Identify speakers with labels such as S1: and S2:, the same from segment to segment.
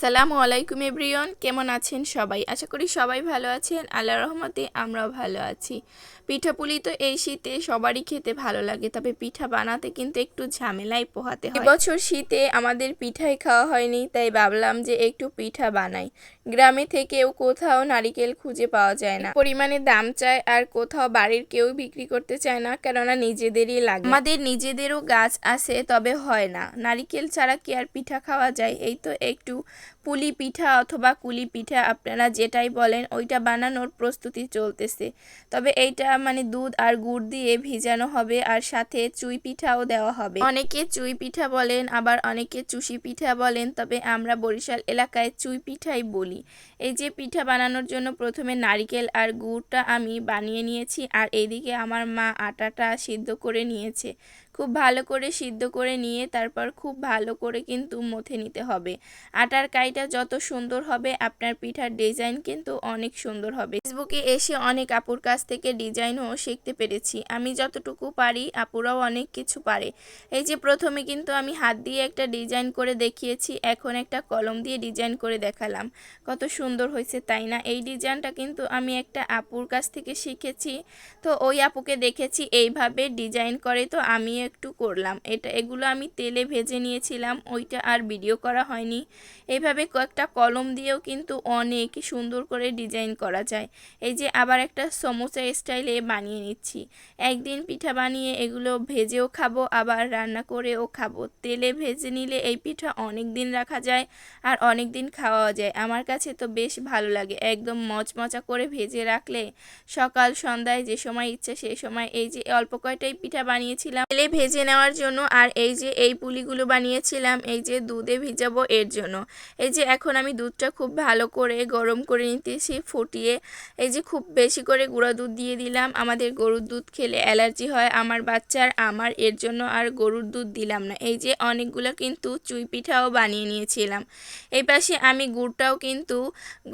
S1: আসসালামু আলাইকুম এভরিওয়ান, কেমন আছেন সবাই? আশা করি সবাই ভালো আছেন। আল্লাহর রহমতে আমরাও ভালো আছি। পিঠাপুলি তো এই শীতে সবারই খেতে ভালো লাগে, তবে পিঠা বানাতে কিন্তু একটু ঝামেলাই পোহাতে হয়। এবছর শীতে আমাদের পিঠাই খাওয়া হয়নি, তাই ভাবলাম যে একটু পিঠা বানাই। গ্রামে থেকেও কোথাও নারিকেল খুঁজে পাওয়া যায় না, পরিমাণে দাম চায়, আর কোথাও বাড়ির কেউ বিক্রি করতে চায় না, কেননা নিজেদেরই লাগে। আমাদের নিজেদেরও গাছ আছে, তবে হয় না। নারিকেল ছাড়া কি আর পিঠা খাওয়া যায়? এই তো একটু পুলি পিঠা অথবা কুলি পিঠা, আপনারা যেটাই বলেন, ওইটা বানানোর প্রস্তুতি চলতেছে। তবে এইটা দুধ আর গুড় দিয়ে ভিজানো হবে, আর সাথে চুই পিঠাও দেওয়া হবে। অনেকে চুই পিঠা বলেন, আবার অনেকে চুষি পিঠা বলেন, তবে আমরা বরিশাল এলাকায় চুই পিঠাই বলি। এই যে পিঠা বানানোর জন্য প্রথমে নারিকেল আর গুড়টা আমি বানিয়ে নিয়েছি, আর এইদিকে আমার মা আটাটা সিদ্ধ করে নিয়েছে। খুব ভালো করে সিদ্ধ করে নিয়ে তারপর খুব ভালো করে কিন্তু মথে নিতে হবে। আটার কাইটা যত সুন্দর হবে, আপনার পিঠার ডিজাইন কিন্তু অনেক সুন্দর হবে। ফেসবুকে এসে অনেক আপুর কাছ থেকে ডিজাইনও শিখতে পেরেছি। আমি যতটুকু পারি, আপুরাও অনেক কিছু পারে। এই যে প্রথমে কিন্তু আমি হাত দিয়ে একটা ডিজাইন করে দেখিয়েছি, এখন একটা কলম দিয়ে ডিজাইন করে দেখালাম। কত সুন্দর হয়েছে, তাই না? এই ডিজাইনটা কিন্তু আমি একটা আপুর কাছ থেকে শিখেছি। তো ওই আপুকে দেখেছি এইভাবে ডিজাইন করে, তো আমি একটু করলাম। এগুলো আমি তেলে ভেজে নিয়েছিলাম, ওইটা আর ভিডিও করা হয়নি। এইভাবে কয়েকটা কলম দিয়েও কিন্তু অনেক সুন্দর করে ডিজাইন করা যায়। এই যে আবার একটা সমোসা স্টাইলে বানিয়ে নিচ্ছি। একদিন পিঠা বানিয়ে এগুলো ভেজেও খাবো, আবার রান্না করেও খাবো। তেলে ভেজে নিলে এই পিঠা অনেক দিন রাখা যায়, আর অনেক দিন খাওয়া যায়। আমার কাছে তো বেশ ভালো লাগে। একদম মচমচা করে ভেজে রাখলে সকাল সন্ধ্যায় যে সময় ইচ্ছে সেই সময়, এই যে অল্প কয়টাই পিঠা বানিয়েছিলাম তেলে ভেজে নেওয়ার জন্য, আর এই যে এই পুলিগুলো বানিয়েছিলাম এই যে দুধে ভিজাবো এর জন্য। এই যে এখন আমি দুধটা খুব ভালো করে গরম করে নিতেছি ফুটিয়ে। এই যে খুব বেশি করে গুঁড়া দুধ দিয়ে দিলাম। আমাদের গরুর দুধ খেলে অ্যালার্জি হয় আমার বাচ্চার, আমার, এর জন্য আর গরুর দুধ দিলাম না। এই যে অনেকগুলো কিন্তু চুই পিঠাও বানিয়ে নিয়েছিলাম। এই পাশে আমি গুড়টাও কিন্তু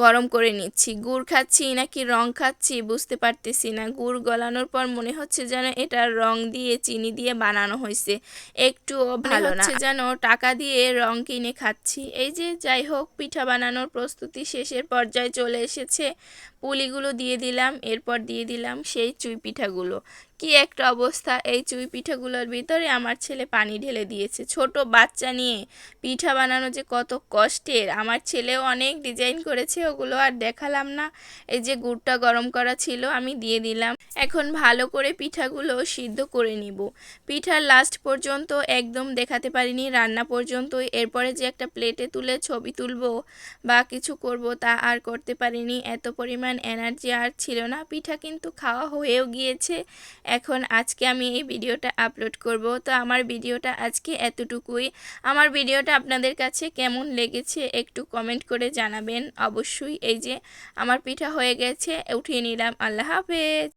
S1: গরম করে নিচ্ছি। গুড় খাচ্ছি নাকি রং খাচ্ছি বুঝতে পারতেছি না। গুড় গলানোর পর মনে হচ্ছে যেন এটা রং দিয়ে চিনি দিয়ে বানানো হয়েছে, একটুও ভালো না, যেন টাকা দিয়ে রং কিনে খাচ্ছি। এই যে যাই হোক, পিঠা বানানোর প্রস্তুতি শেষের পর্যায়ে চলে এসেছে। পুলিগুলো দিয়ে দিলাম, এরপর দিয়ে দিলাম সেই চুই পিঠাগুলো। কি একটা অবস্থা! এই চুই পিঠাগুলোর ভিতরে আমার ছেলে পানি ঢেলে দিয়েছে। ছোট বাচ্চা নিয়ে পিঠা বানানো যে কত কষ্টের! আমার ছেলেও অনেক ডিজাইন করেছে, ওগুলো আর দেখালাম না। এই যে গুড়টা গরম করা ছিল, আমি দিয়ে দিলাম। এখন ভালো করে পিঠাগুলো সিদ্ধ করে নিব। পিঠার লাস্ট পর্যন্ত একদম দেখাতে পারিনি, রান্না পর্যন্তই। এরপরে যে একটা প্লেটে তুলে ছবি তুলবো বা কিছু করব, তা আর করতে পারিনি। এত পরিমাণ এনার্জি আর ছিল না। পিঠা কিন্তু খাওয়া হয়েও গিয়েছে। এখন আজকে আমি এই ভিডিওটা আপলোড করব। তো আমার ভিডিওটা আজকে এতটুকুই। আমার ভিডিওটা আপনাদের কাছে কেমন লেগেছে একটু কমেন্ট করে জানাবেন অবশ্যই। এই যে আমার পিঠা হয়ে গেছে, উঠিয়ে নিলাম। আল্লাহ হাফেজ।